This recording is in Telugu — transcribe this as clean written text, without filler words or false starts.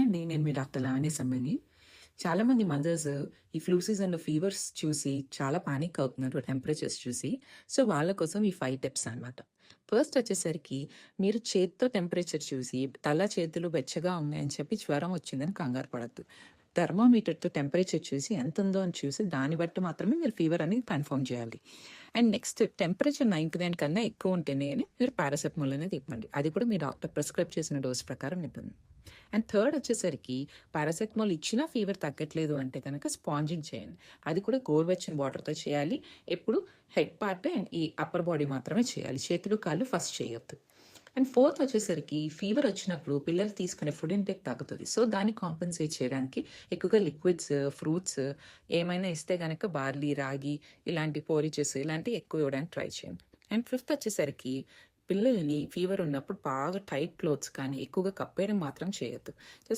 అండి. నేను మీ డాక్టర్ లావణ్య సమ్మెని. చాలామంది మదర్స్ ఈ ఫ్లూ సీజన్‌లో ఫీవర్స్ చూసి చాలా పానిక్ అవుతున్నారు టెంపరేచర్స్ చూసి. సో, వాళ్ళ కోసం ఈ 5 టిప్స్ అనమాట. ఫస్ట్ వచ్చేసరికి మీరు చేత్తో టెంపరేచర్ చూసి తల, చేతులు వెచ్చగా ఉన్నాయని చెప్పి జ్వరం వచ్చిందని కంగారు పడొద్దు. థర్మామీటర్‌తో టెంపరేచర్ చూసి ఎంతుందో అని చూసి దాన్ని బట్టి మాత్రమే మీరు ఫీవర్ అని కన్ఫర్మ్ చేయాలి. అండ్ నెక్స్ట్ టెంపరేచర్ 99 కన్నా ఎక్కువ ఉంటేనే మీరు పారాసెటమాల్ అనేది ఇవ్వండి. అది కూడా మీ డాక్టర్ ప్రిస్క్రైబ్ చేసిన డోస్ ప్రకారం ఇవ్వండి. అండ్ థర్డ్ వచ్చేసరికి పారాసెటమాల్ ఇచ్చినా ఫీవర్ తగ్గట్లేదు అంటే కనుక స్పాంజింగ్ చేయండి. అది కూడా గోరువెచ్చని వాటర్‌తో చేయాలి. ఎప్పుడు హెడ్ పార్ట్ అండ్ ఈ అప్పర్ బాడీ మాత్రమే చేయాలి. చేతులు, కాళ్ళు ఫస్ట్ చేయొద్దు. అండ్ ఫోర్త్ వచ్చేసరికి ఫీవర్ వచ్చినప్పుడు పిల్లలు తీసుకునే ఫుడ్ ఇంటేక్ తగ్గుతది. సో, దాన్ని కాంపెన్సేట్ చేయడానికి ఎక్కువగా లిక్విడ్స్, ఫ్రూట్స్ ఏమైనా ఇస్తే గనక బార్లీ, రాగి ఇలాంటి పోరిజెస్ ఇలాంటివి ఎక్కువ ఇవ్వడానికి ట్రై చేయండి. అండ్ ఫిఫ్త్ వచ్చేసరికి పిల్లలని ఫీవర్ ఉన్నప్పుడు బాగా టైట్ క్లోత్స్ కానీ ఎక్కువగా కప్పేయడం మాత్రం చేయొద్దు. జస్ట్